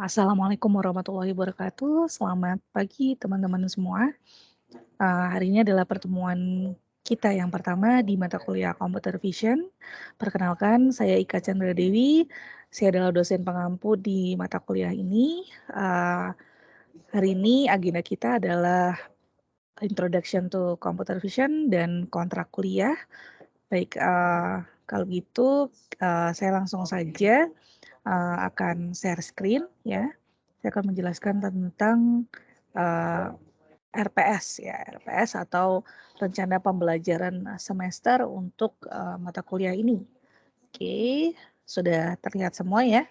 Assalamualaikum warahmatullahi wabarakatuh. Selamat pagi teman-teman semua. Hari ini adalah pertemuan kita yang pertama di mata kuliah Computer Vision. Perkenalkan, saya Ika Chandra Dewi. Saya adalah dosen pengampu di mata kuliah ini. Hari ini agenda kita adalah Introduction to Computer Vision dan kontrak kuliah. Baik, kalau gitu saya langsung saja akan share screen ya. Saya akan menjelaskan tentang RPS ya, RPS atau rencana pembelajaran semester untuk mata kuliah ini. Oke, sudah terlihat semua ya.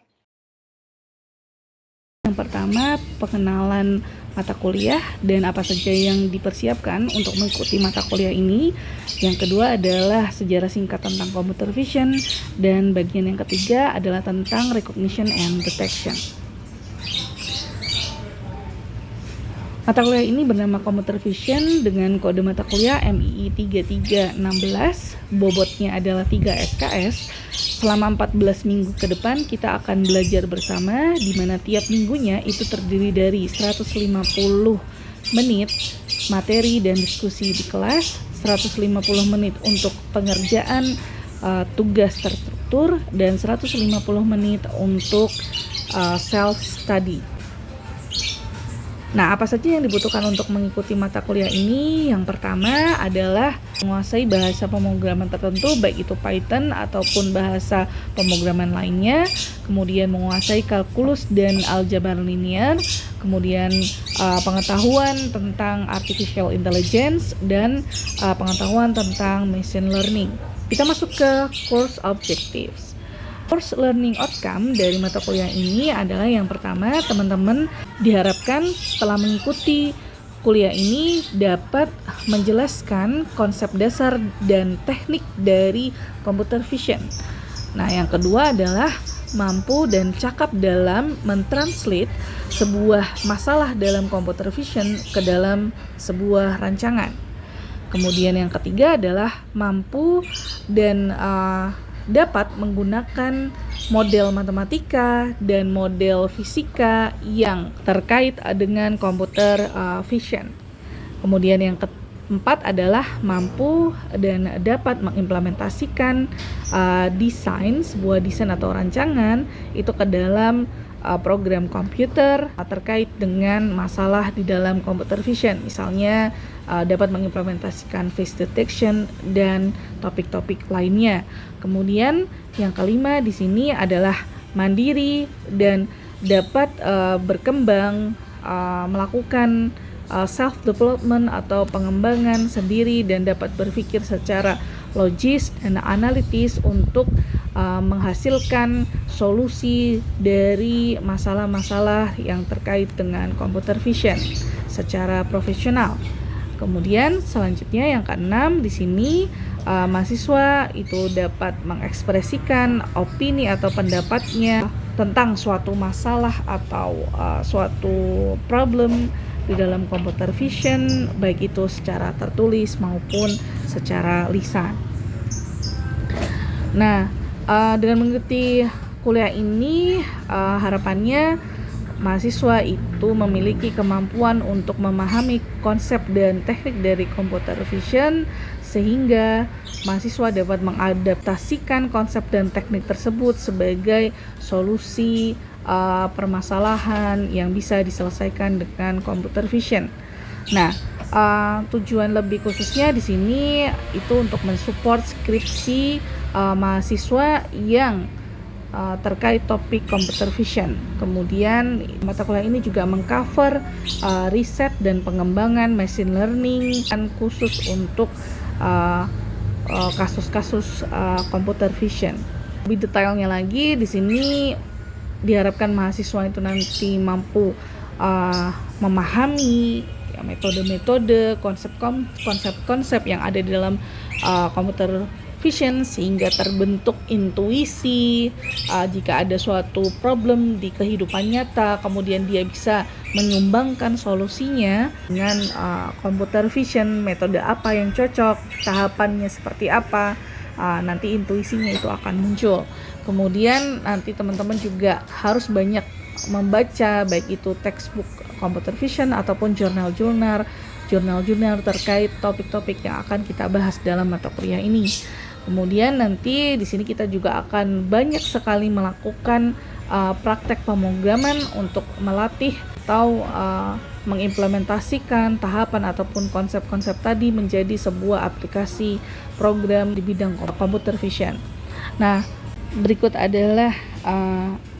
Yang pertama, pengenalan mata kuliah dan apa saja yang dipersiapkan untuk mengikuti mata kuliah ini. Yang kedua adalah sejarah singkat tentang computer vision, dan bagian yang ketiga adalah tentang recognition and detection. Mata kuliah ini bernama Computer Vision dengan kode mata kuliah MII 3316. Bobotnya adalah 3 SKS. Selama 14 minggu ke depan kita akan belajar bersama, di mana tiap minggunya itu terdiri dari 150 menit materi dan diskusi di kelas, 150 menit untuk pengerjaan tugas terstruktur, dan 150 menit untuk self study. Nah, apa saja yang dibutuhkan untuk mengikuti mata kuliah ini? Yang pertama adalah menguasai bahasa pemrograman tertentu, baik itu Python ataupun bahasa pemrograman lainnya. Kemudian menguasai kalkulus dan aljabar linear. Kemudian pengetahuan tentang artificial intelligence dan pengetahuan tentang machine learning. Kita masuk ke course objectives. Course learning outcome dari mata kuliah ini adalah yang pertama, teman-teman diharapkan setelah mengikuti kuliah ini dapat menjelaskan konsep dasar dan teknik dari computer vision. Nah, yang kedua adalah mampu dan cakap dalam mentranslate sebuah masalah dalam computer vision ke dalam sebuah rancangan. Kemudian yang ketiga adalah mampu dan dapat menggunakan model matematika dan model fisika yang terkait dengan computer vision. Kemudian yang keempat adalah mampu dan dapat mengimplementasikan sebuah desain atau rancangan itu ke dalam program komputer terkait dengan masalah di dalam computer vision. Misalnya dapat mengimplementasikan face detection dan topik-topik lainnya. Kemudian yang kelima di sini adalah mandiri dan dapat berkembang, melakukan self development atau pengembangan sendiri, dan dapat berpikir secara logis dan analitis untuk menghasilkan solusi dari masalah-masalah yang terkait dengan computer vision secara profesional. Kemudian selanjutnya yang keenam di sini mahasiswa itu dapat mengekspresikan opini atau pendapatnya tentang suatu masalah atau suatu problem di dalam computer vision, baik itu secara tertulis maupun secara lisan. Nah, dengan mengikuti kuliah ini harapannya mahasiswa itu memiliki kemampuan untuk memahami konsep dan teknik dari computer vision, sehingga mahasiswa dapat mengadaptasikan konsep dan teknik tersebut sebagai solusi permasalahan yang bisa diselesaikan dengan computer vision. Nah, tujuan lebih khususnya di sini itu untuk mensupport skripsi mahasiswa yang terkait topik computer vision. Kemudian mata kuliah ini juga mengcover riset dan pengembangan machine learning dan khusus untuk kasus-kasus computer vision. Lebih detailnya lagi di sini diharapkan mahasiswa itu nanti mampu memahami metode-metode, konsep-konsep yang ada di dalam computer vision, sehingga terbentuk intuisi jika ada suatu problem di kehidupan nyata, kemudian dia bisa menyumbangkan solusinya dengan computer vision, metode apa yang cocok, tahapannya seperti apa, nanti intuisinya itu akan muncul. Kemudian nanti teman-teman juga harus banyak membaca baik itu textbook computer vision ataupun jurnal-jurnal terkait topik-topik yang akan kita bahas dalam mata kuliah ini. Kemudian nanti di sini kita juga akan banyak sekali melakukan praktek pemrograman untuk melatih atau mengimplementasikan tahapan ataupun konsep-konsep tadi menjadi sebuah aplikasi program di bidang computer vision. Nah, berikut adalah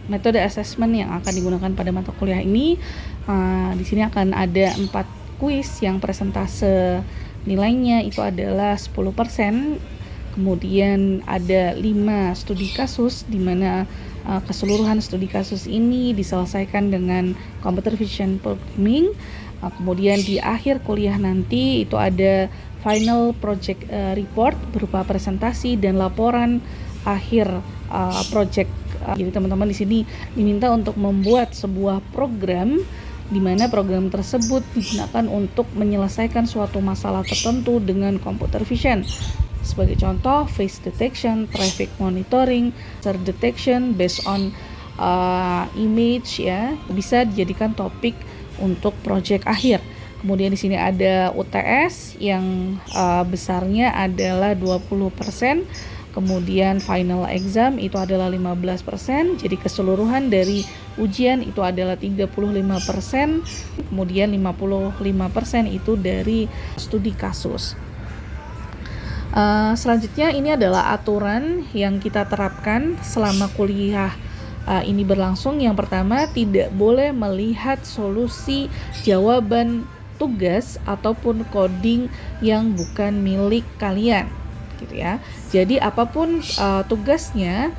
metode assessment yang akan digunakan pada mata kuliah ini. Di sini akan ada 4 kuis yang persentase nilainya itu adalah 10%. Kemudian ada 5 studi kasus di mana keseluruhan studi kasus ini diselesaikan dengan computer vision programming. Kemudian di akhir kuliah nanti itu ada final project report berupa presentasi dan laporan akhir project. Jadi teman-teman di sini diminta untuk membuat sebuah program di mana program tersebut digunakan untuk menyelesaikan suatu masalah tertentu dengan computer vision. Sebagai contoh, face detection, traffic monitoring, sensor detection based on image ya, bisa dijadikan topik untuk project akhir. Kemudian di sini ada UTS yang besarnya adalah 20%. Kemudian final exam itu adalah 15%. Jadi keseluruhan dari ujian itu adalah 35%. Kemudian 55% itu dari studi kasus. Selanjutnya ini adalah aturan yang kita terapkan selama kuliah ini berlangsung. Yang pertama, tidak boleh melihat solusi jawaban tugas ataupun coding yang bukan milik kalian, gitu ya. Jadi apapun tugasnya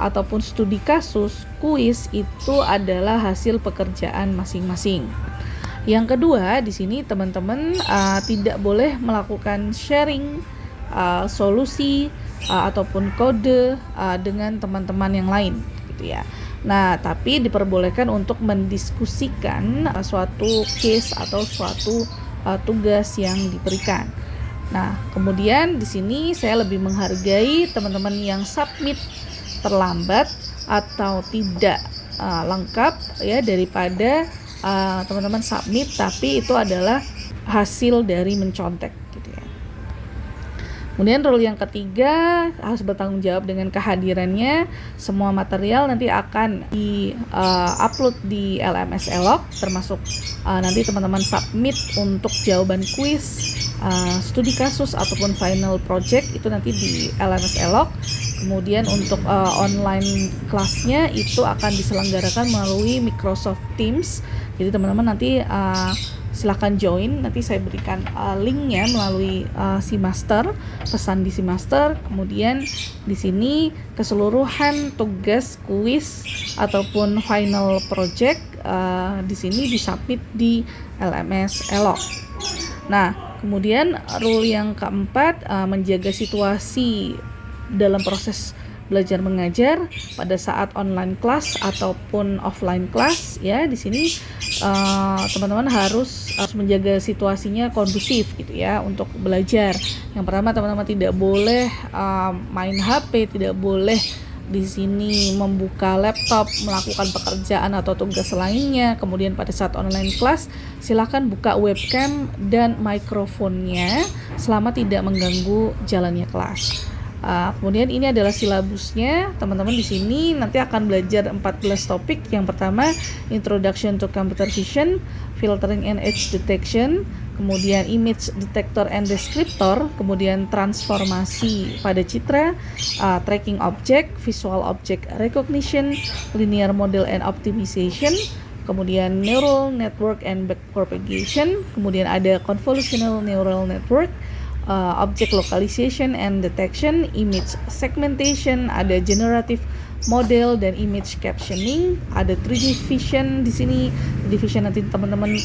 ataupun studi kasus, kuis itu adalah hasil pekerjaan masing-masing. Yang kedua, di sini teman-teman tidak boleh melakukan sharing solusi ataupun kode dengan teman-teman yang lain, gitu ya. Nah, tapi diperbolehkan untuk mendiskusikan suatu case atau suatu tugas yang diberikan. Nah, kemudian di sini saya lebih menghargai teman-teman yang submit terlambat atau tidak lengkap ya, daripada teman-teman submit tapi itu adalah hasil dari mencontek, gitu ya. Kemudian rule yang ketiga, harus bertanggung jawab dengan kehadirannya. Semua material nanti akan di-upload di LMS Elok, termasuk nanti teman-teman submit untuk jawaban kuis, studi kasus ataupun final project itu nanti di LMS Elok. Kemudian untuk online kelasnya itu akan diselenggarakan melalui Microsoft Teams. Jadi teman-teman nanti silahkan join, nanti saya berikan linknya melalui Simaster, pesan di Simaster. Kemudian di sini keseluruhan tugas kuis ataupun final project di sini disubmit di LMS Elok. Nah, kemudian rule yang keempat, menjaga situasi dalam proses belajar mengajar pada saat online class ataupun offline class ya. Di sini teman-teman harus menjaga situasinya kondusif, gitu ya, untuk belajar. Yang pertama, teman-teman tidak boleh main HP, tidak boleh di sini membuka laptop, melakukan pekerjaan atau tugas lainnya. Kemudian pada saat online class, silakan buka webcam dan mikrofonnya selama tidak mengganggu jalannya kelas. Kemudian ini adalah silabusnya. Teman-teman di sini nanti akan belajar 14 topik. Yang pertama, Introduction to Computer Vision, Filtering and Edge Detection, kemudian Image Detector and Descriptor, kemudian Transformasi pada citra, Tracking Object, Visual Object Recognition, Linear Model and Optimization, kemudian Neural Network and Backpropagation, kemudian ada Convolutional Neural Network, Object Localization and Detection, Image Segmentation, ada Generative Model dan Image Captioning, ada 3D Vision. Di sini 3D Vision nanti teman-teman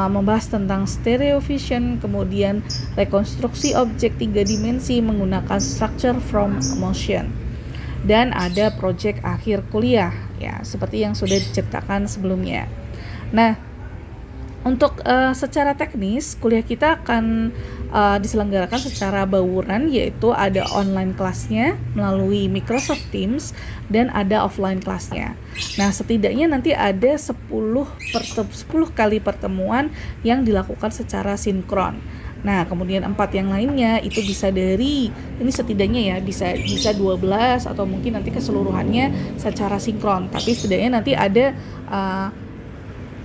membahas tentang Stereo Vision, kemudian rekonstruksi objek 3 dimensi menggunakan Structure from Motion, dan ada project akhir kuliah ya, seperti yang sudah diceritakan sebelumnya. Nah, Untuk secara teknis, kuliah kita akan diselenggarakan secara bauran, yaitu ada online kelasnya melalui Microsoft Teams dan ada offline kelasnya. Nah, setidaknya nanti ada 10 kali pertemuan yang dilakukan secara sinkron. Nah, kemudian 4 yang lainnya itu bisa dari, ini setidaknya ya, bisa 12 atau mungkin nanti keseluruhannya secara sinkron. Tapi setidaknya nanti ada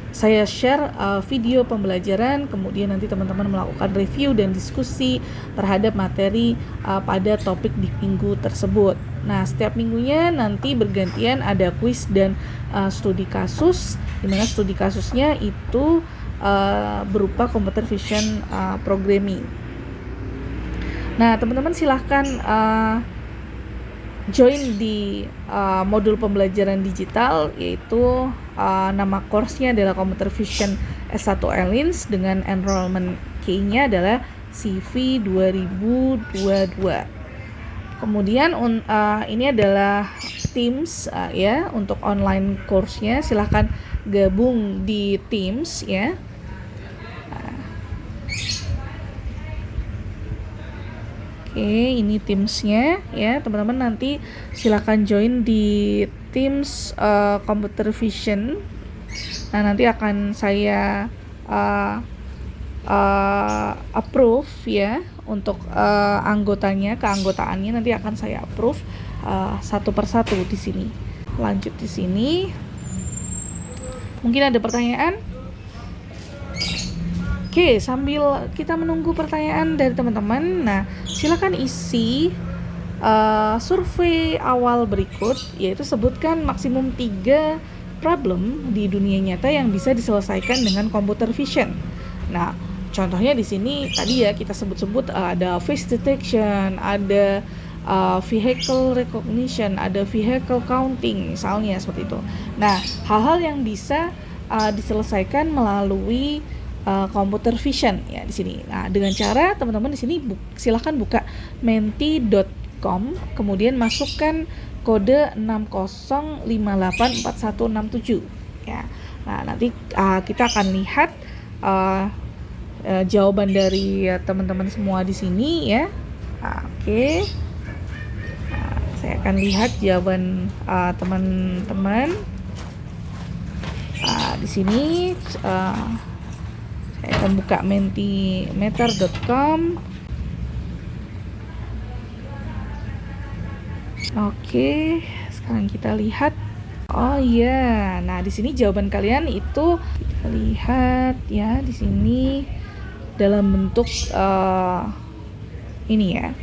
saya share video pembelajaran, kemudian nanti teman-teman melakukan review dan diskusi terhadap materi pada topik di minggu tersebut. Nah, setiap minggunya nanti bergantian ada kuis dan studi kasus, di mana studi kasusnya itu berupa computer vision programming. Nah, teman-teman silahkan join di modul pembelajaran digital, yaitu nama course-nya adalah Computer Vision S1 ELINS dengan enrollment key-nya adalah CV 2022. Kemudian ini adalah Teams ya untuk online course-nya, silahkan gabung di Teams ya. Oke, ini Teams-nya ya, teman-teman nanti silakan join di Teams Computer Vision. Nah, nanti akan saya approve ya untuk keanggotaannya nanti akan saya approve satu persatu di sini. Lanjut di sini. Mungkin ada pertanyaan? Oke, sambil kita menunggu pertanyaan dari teman-teman, nah silakan isi survei awal berikut, yaitu sebutkan maksimum 3 problem di dunia nyata yang bisa diselesaikan dengan computer vision. Nah, contohnya di sini tadi ya kita sebut-sebut ada face detection, ada vehicle recognition, ada vehicle counting misalnya seperti itu. Nah, hal-hal yang bisa diselesaikan melalui computer vision ya di sini. Nah, dengan cara teman-teman di sini silahkan buka menti.com, kemudian masukkan kode 60584167 ya. Nah, nanti kita akan lihat jawaban dari teman-teman semua di sini ya. Oke. Saya akan lihat jawaban teman-teman di sini. Saya akan buka mentimeter.com. Oke, sekarang kita lihat. Oh iya, nah di sini jawaban kalian itu kita lihat ya di sini dalam bentuk ini ya,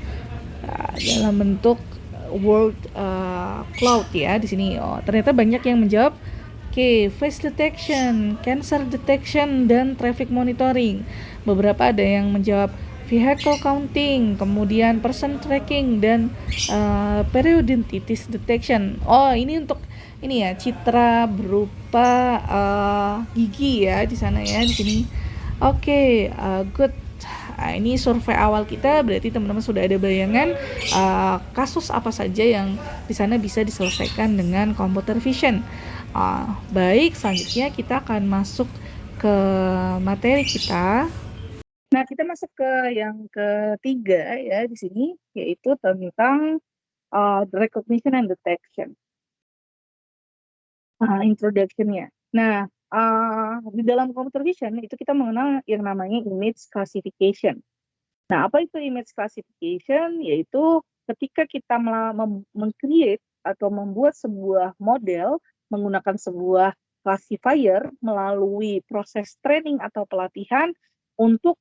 dalam bentuk word cloud ya di sini. Oh, ternyata banyak yang menjawab. Oke, face detection, cancer detection, dan traffic monitoring. Beberapa ada yang menjawab vehicle counting, kemudian person tracking, dan periodontitis detection. Oh, ini untuk ini ya, citra berupa gigi ya di sana ya di sini. Oke, good. Ini survei awal kita, berarti teman-teman sudah ada bayangan kasus apa saja yang di sana bisa diselesaikan dengan computer vision. Baik, selanjutnya kita akan masuk ke materi kita. Nah, kita masuk ke yang ketiga ya di sini, yaitu tentang recognition and detection. Introduction-nya. Nah, di dalam computer vision itu kita mengenal yang namanya image classification. Nah, apa itu image classification? Yaitu ketika kita meng-create atau membuat sebuah model menggunakan sebuah classifier melalui proses training atau pelatihan untuk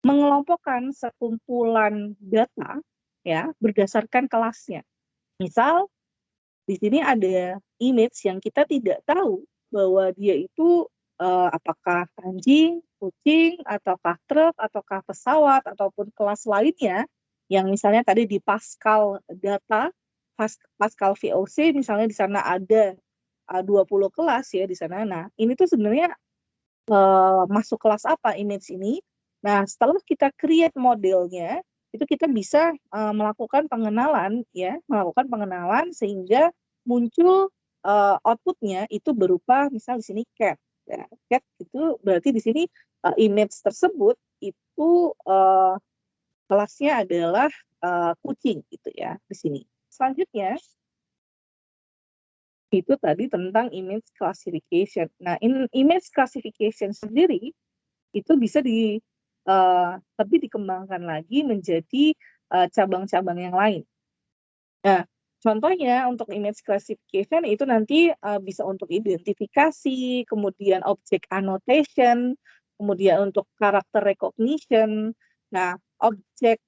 mengelompokkan sekumpulan data ya berdasarkan kelasnya. Misal di sini ada image yang kita tidak tahu bahwa dia itu apakah anjing, kucing, ataukah truk, ataukah pesawat, ataupun kelas lainnya yang misalnya tadi di Pascal data, Pascal VOC misalnya di sana ada 20 kelas ya di sana. Nah, ini tuh sebenarnya masuk kelas apa image ini. Nah, setelah kita create modelnya, itu kita bisa melakukan pengenalan sehingga muncul outputnya itu berupa misal di sini cat Ya, cat itu berarti di sini image tersebut itu kelasnya adalah kucing gitu ya di sini. Selanjutnya itu tadi tentang image classification. Nah, image classification sendiri itu bisa lebih dikembangkan lagi menjadi cabang-cabang yang lain. Nah, contohnya untuk image classification itu nanti bisa untuk identifikasi, kemudian object annotation, kemudian untuk character recognition. Nah, object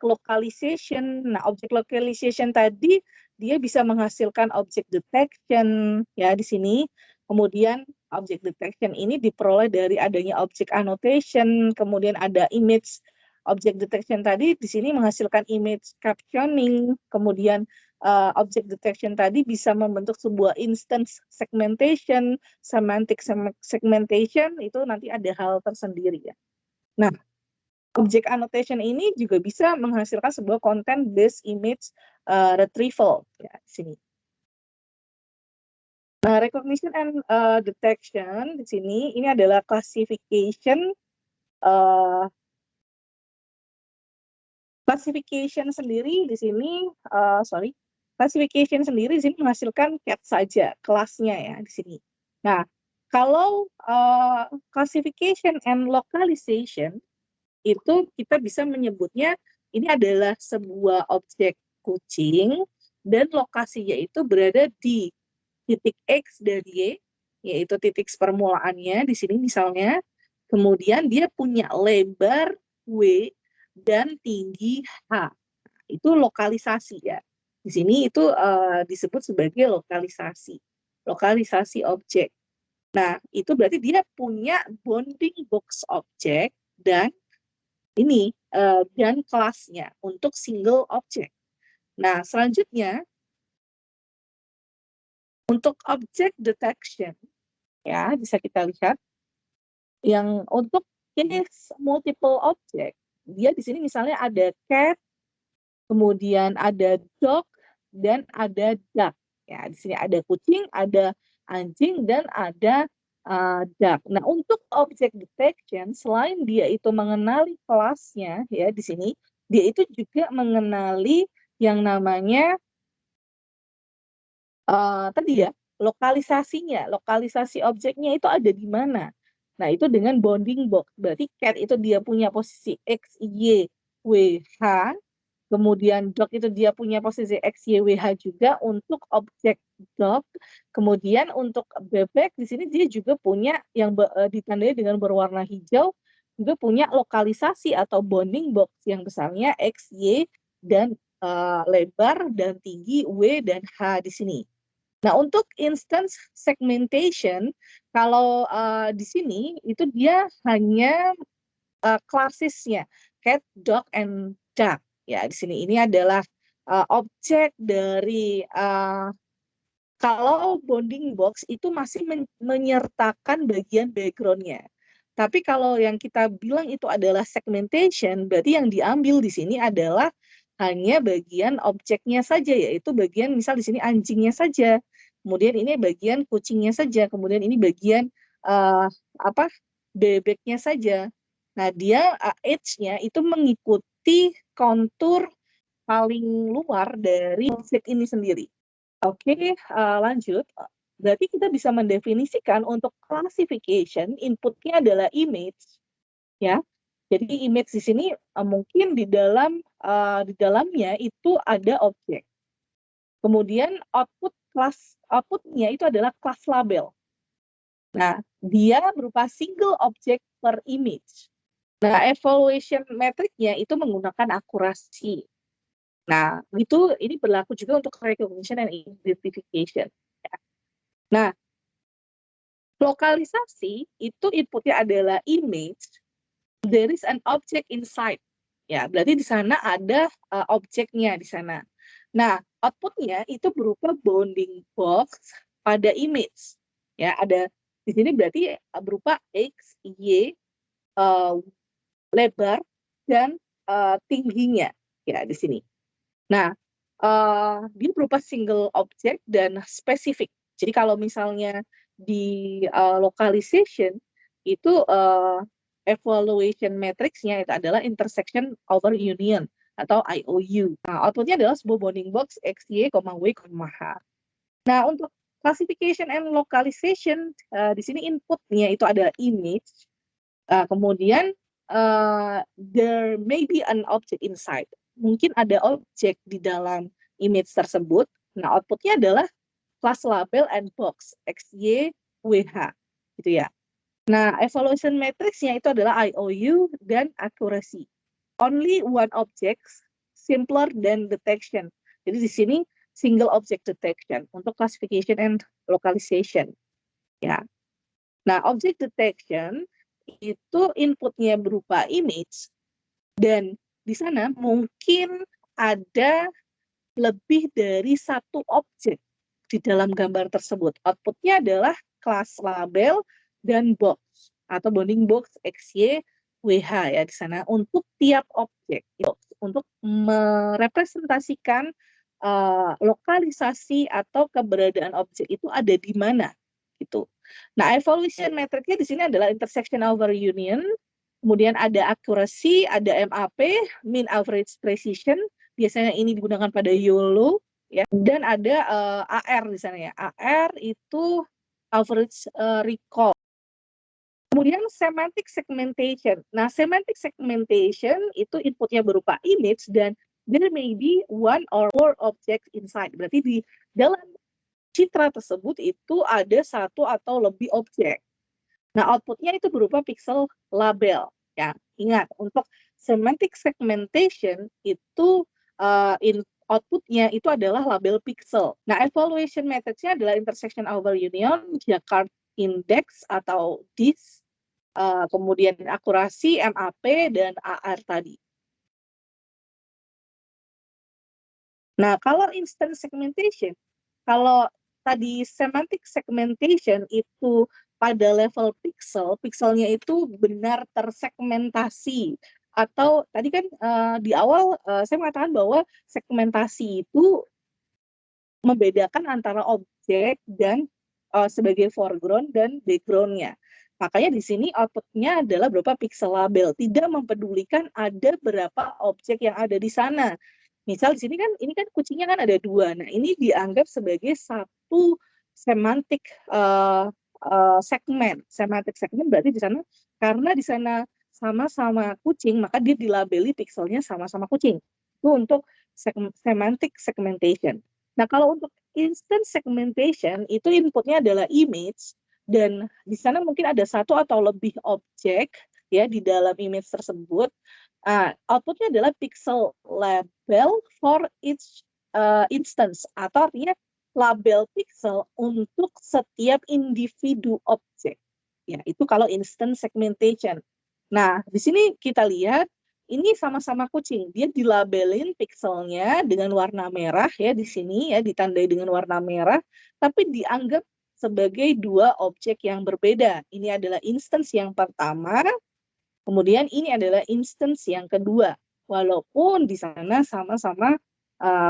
localization. Nah, object localization tadi dia bisa menghasilkan object detection ya di sini. Kemudian object detection ini diperoleh dari adanya object annotation, kemudian ada image object detection tadi di sini menghasilkan image captioning, kemudian object detection tadi bisa membentuk sebuah instance segmentation, semantic segmentation, itu nanti ada hal tersendiri ya. Nah, object annotation ini juga bisa menghasilkan sebuah content based image retrieval ya di sini. Nah, recognition and detection di sini ini adalah classification classification sendiri di sini classification sendiri di sini menghasilkan cat saja kelasnya ya di sini. Nah, kalau classification and localization itu kita bisa menyebutnya ini adalah sebuah objek kucing dan lokasinya itu berada di titik X dan Y, yaitu titik permulaannya di sini misalnya. Kemudian dia punya lebar W dan tinggi H. Itu lokalisasi ya. Di sini itu disebut sebagai lokalisasi objek. Nah, itu berarti dia punya bounding box objek dan ini dan kelasnya untuk single objek. Nah, selanjutnya untuk object detection ya bisa kita lihat yang untuk ini multiple object. Dia di sini misalnya ada cat, kemudian ada dog dan ada duck. Ya, di sini ada kucing, ada anjing dan ada duck. Nah, untuk object detection selain dia itu mengenali kelasnya ya di sini, dia itu juga mengenali yang namanya tadi ya lokalisasinya, lokalisasi objeknya itu ada di mana. Nah, itu dengan bounding box. Berarti cat itu dia punya posisi X, Y, W, H. Kemudian dog itu dia punya posisi X, Y, W, H juga untuk objek dog. Kemudian untuk bebek di sini dia juga punya yang ditandai dengan berwarna hijau, juga punya lokalisasi atau bounding box yang besarnya X, Y, dan lebar dan tinggi W dan H di sini. Nah, untuk instance segmentation, kalau di sini itu dia hanya klasisnya cat, dog, and duck. Ya, di sini ini adalah objek dari kalau bounding box itu masih menyertakan bagian background-nya. Tapi kalau yang kita bilang itu adalah segmentation, berarti yang diambil di sini adalah hanya bagian objeknya saja, yaitu bagian misal di sini anjingnya saja. Kemudian ini bagian kucingnya saja, kemudian ini bagian bebeknya saja. Nah, dia edge-nya itu mengikuti kontur paling luar dari objek ini sendiri. Oke, lanjut. Berarti kita bisa mendefinisikan untuk classification inputnya adalah image, ya. Jadi image di sini mungkin di dalamnya itu ada objek. Kemudian outputnya itu adalah class label. Nah, dia berupa single object per image. Nah, evaluation metricnya itu menggunakan akurasi. Nah, ini berlaku juga untuk recognition and identification. Ya. Nah, lokalisasi itu inputnya adalah image, there is an object inside. Ya, berarti di sana ada objeknya di sana. Nah, outputnya itu berupa bounding box pada image. Ya, ada di sini berarti berupa X, Y, lebar dan tingginya ya di sini. Nah, dia berupa single object dan spesifik. Jadi kalau misalnya di localization itu evaluation matrix-nya itu adalah intersection over union atau IOU. Nah, outputnya adalah sebuah bounding box X, Y, W, H. Nah, untuk classification and localization, di sini inputnya itu adalah image, kemudian there may be an object inside. Mungkin ada objek di dalam image tersebut. Nah, outputnya adalah class label and box X, Y, W, H, gitu ya. Nah, evaluation matrix-nya itu adalah IOU dan accuracy. Only one object, simpler than detection. Jadi di sini single object detection untuk classification and localization. Ya. Nah, object detection itu inputnya berupa image dan di sana mungkin ada lebih dari satu objek di dalam gambar tersebut. Outputnya adalah class label dan box atau bounding box XY WH ya di sana untuk tiap objek untuk merepresentasikan lokalisasi atau keberadaan objek itu ada di mana gitu. Nah, evaluation metricnya di sini adalah intersection over union, kemudian ada accuracy, ada MAP, mean average precision, biasanya ini digunakan pada YOLO ya, dan ada AR di sana ya. AR itu average recall. Kemudian semantic segmentation. Nah, semantic segmentation itu inputnya berupa image dan there may be one or more objects inside. Berarti di dalam citra tersebut itu ada satu atau lebih objek. Nah, outputnya itu berupa pixel label. Ya, ingat untuk semantic segmentation itu outputnya itu adalah label pixel. Nah, evaluation methodnya adalah intersection over union, Jakarta index atau DIS, kemudian akurasi, MAP, dan AR tadi. Nah, kalau instant segmentation, kalau tadi semantic segmentation itu pada level pixel, pixelnya itu benar tersegmentasi. Atau tadi kan di awal saya mengatakan bahwa segmentasi itu membedakan antara objek dan sebagai foreground dan background-nya. Makanya di sini output-nya adalah berupa pixel label, tidak mempedulikan ada berapa objek yang ada di sana. Misal di sini kan ini kan kucingnya kan ada 2. Nah, ini dianggap sebagai satu semantik segmen. Semantik segmen berarti di sana karena di sana sama-sama kucing, maka dia dilabeli pixelnya sama-sama kucing. Itu untuk semantic segmentation. Nah, kalau untuk instant segmentation itu inputnya adalah image dan di sana mungkin ada satu atau lebih objek ya di dalam image tersebut. Outputnya adalah pixel label for each instance atau artinya label pixel untuk setiap individu objek. Ya, itu kalau instant segmentation. Nah, di sini kita lihat ini sama-sama kucing. Dia dilabelin pixelnya dengan warna merah ya di sini ya ditandai dengan warna merah, tapi dianggap sebagai 2 objek yang berbeda. Ini adalah instance yang pertama, kemudian ini adalah instance yang kedua. Walaupun di sana sama-sama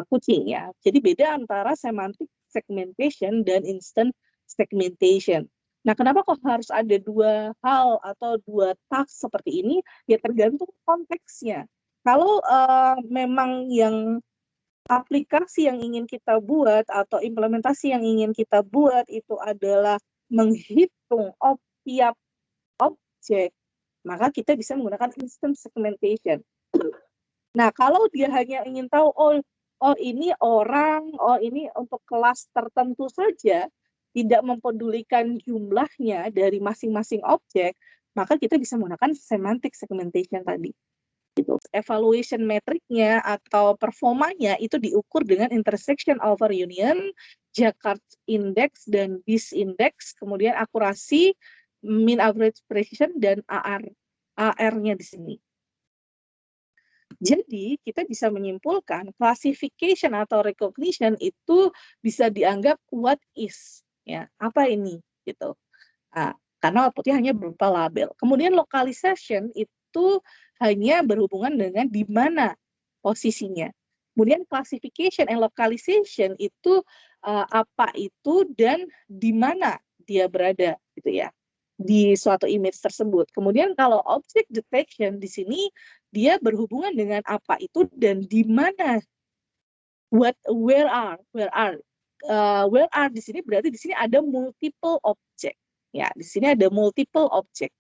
kucing ya. Jadi beda antara semantic segmentation dan instant segmentation. Nah, kenapa kok harus ada 2 hal atau 2 task seperti ini? Ya tergantung konteksnya. Kalau memang yang aplikasi yang ingin kita buat atau implementasi yang ingin kita buat itu adalah menghitung tiap objek, maka kita bisa menggunakan instant segmentation. Nah, kalau dia hanya ingin tahu, oh ini orang, oh ini untuk kelas tertentu saja, tidak mempedulikan jumlahnya dari masing-masing objek, maka kita bisa menggunakan semantic segmentation tadi. Gitu. Evaluation metriknya atau performanya itu diukur dengan intersection over union, Jakarta index dan BIS index, kemudian akurasi, mean average precision dan AR-nya di sini. Jadi kita bisa menyimpulkan classification atau recognition itu bisa dianggap what is, ya apa ini gitu. Karena outputnya hanya berupa label. Kemudian localization itu hanya berhubungan dengan di mana posisinya. Kemudian classification and localization itu apa itu dan di mana dia berada gitu ya di suatu image tersebut. Kemudian kalau object detection di sini dia berhubungan dengan apa itu dan di mana. Where are di sini berarti di sini ada multiple object. Ya, di sini ada multiple object.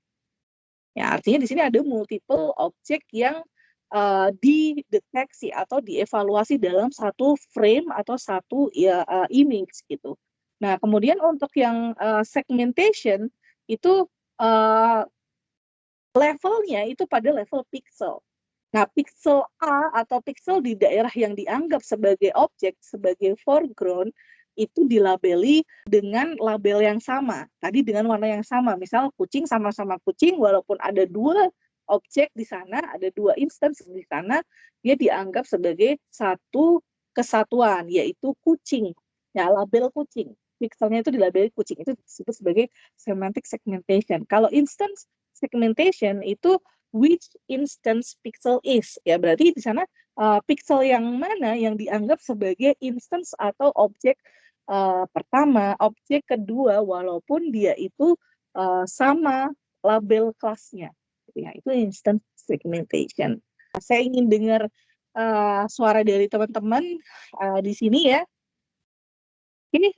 Ya, artinya di sini ada multiple object yang dideteksi atau dievaluasi dalam satu frame atau satu ya, image gitu. Nah, kemudian untuk yang segmentation itu levelnya itu pada level pixel. Nah, pixel A atau pixel di daerah yang dianggap sebagai objek, sebagai foreground, itu dilabeli dengan label yang sama. Tadi dengan warna yang sama. Misal kucing sama-sama kucing, walaupun ada dua objek di sana, ada dua instance di sana, dia dianggap sebagai satu kesatuan, yaitu kucing. Ya, label kucing. Pixelnya itu dilabeli kucing. Itu disebut sebagai semantic segmentation. Kalau instance segmentation itu which instance pixel is, ya berarti di sana pixel yang mana yang dianggap sebagai instance atau objek pertama, objek kedua, walaupun dia itu sama label kelasnya, ya itu instance segmentation. Saya ingin dengar suara dari teman-teman di sini ya. Ini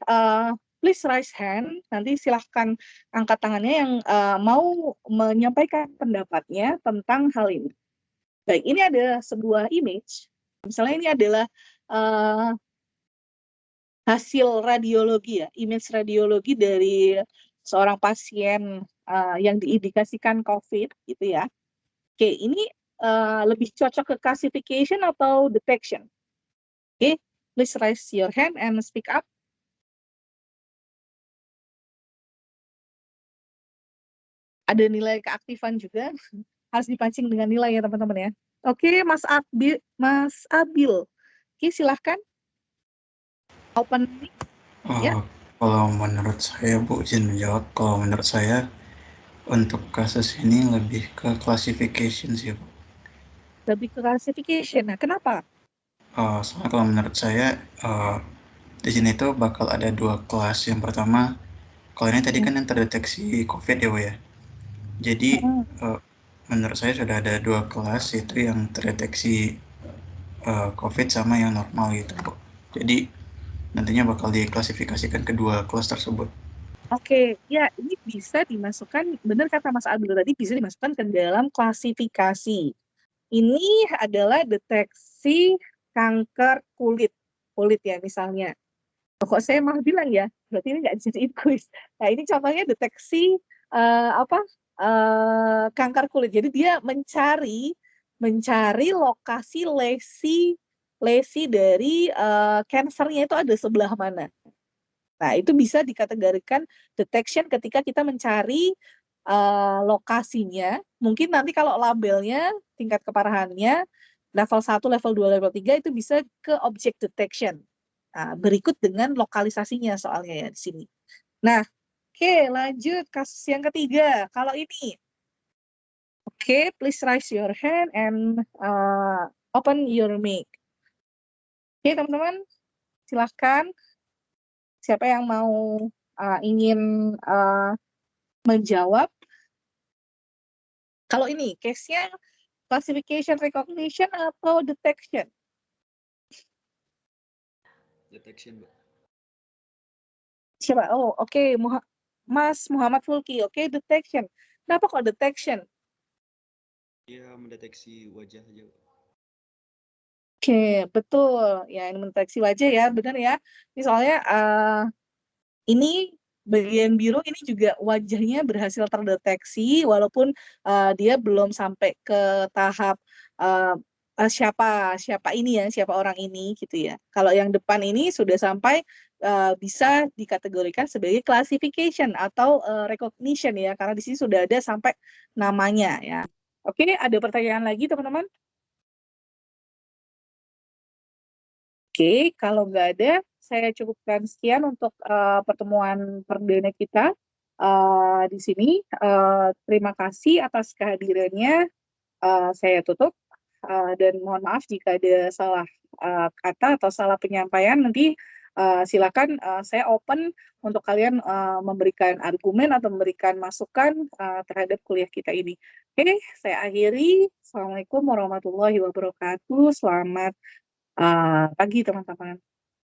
please raise hand, nanti silahkan angkat tangannya yang mau menyampaikan pendapatnya tentang hal ini. Baik, ini ada sebuah image. Misalnya ini adalah hasil radiologi ya, image radiologi dari seorang pasien yang diindikasikan COVID gitu ya. Oke, ini lebih cocok ke classification atau detection? Oke, please raise your hand and speak up. Ada nilai keaktifan juga, harus dipancing dengan nilai ya teman-teman ya. Oke, Mas Abil. Oke, silahkan. Open mic. Ya. Kalau menurut saya, Bu, izin menjawab. Kalau menurut saya, untuk kasus ini lebih ke classification sih, Bu. Lebih ke classification. Nah, kenapa? Soalnya kalau menurut saya, di sini tuh bakal ada dua kelas. Yang pertama, kalau ini tadi kan yang terdeteksi COVID ya, Bu ya. Jadi, menurut saya sudah ada dua kelas, yaitu yang terdeteksi COVID sama yang normal gitu, Bu. Jadi, nantinya bakal diklasifikasikan kedua kelas tersebut. Oke, ya ini bisa dimasukkan, benar kata Mas Abdul tadi, bisa dimasukkan ke dalam klasifikasi. Ini adalah deteksi kanker kulit ya misalnya. Kok saya malah bilang ya, berarti ini nggak dijadiin kuis. Nah ini contohnya deteksi kanker kulit. Jadi dia mencari lokasi lesi dari kansernya itu ada sebelah mana. Nah, itu bisa dikategorikan detection ketika kita mencari lokasinya. Mungkin nanti kalau labelnya, tingkat keparahannya, level 1, level 2, level 3 itu bisa ke object detection. Nah, berikut dengan lokalisasinya soalnya ya di sini. Nah, oke, lanjut kasus yang ketiga. Kalau ini, oke, please raise your hand and open your mic. Oke, teman-teman, silahkan. Siapa yang mau ingin menjawab? Kalau ini case-nya classification recognition atau detection? Detection, Mbak. Siapa? Oh, oke. Mas Muhammad Fulki. Oke, detection. Kenapa kok detection? Dia mendeteksi wajah aja, Mbak. Oke, betul. Ya, ini mendeteksi wajah ya, benar ya. Ini soalnya ini bagian biru ini juga wajahnya berhasil terdeteksi walaupun dia belum sampai ke tahap siapa ini ya, siapa orang ini gitu ya. Kalau yang depan ini sudah sampai bisa dikategorikan sebagai classification atau recognition ya, karena di sini sudah ada sampai namanya ya. Oke, ada pertanyaan lagi teman-teman? Oke, kalau nggak ada, saya cukupkan sekian untuk pertemuan perdana kita di sini. Terima kasih atas kehadirannya. Saya tutup dan mohon maaf jika ada salah kata atau salah penyampaian. Nanti Silakan saya open untuk kalian memberikan argumen atau memberikan masukan terhadap kuliah kita ini. Oke, saya akhiri. Assalamualaikum warahmatullahi wabarakatuh. Selamat pagi teman-teman.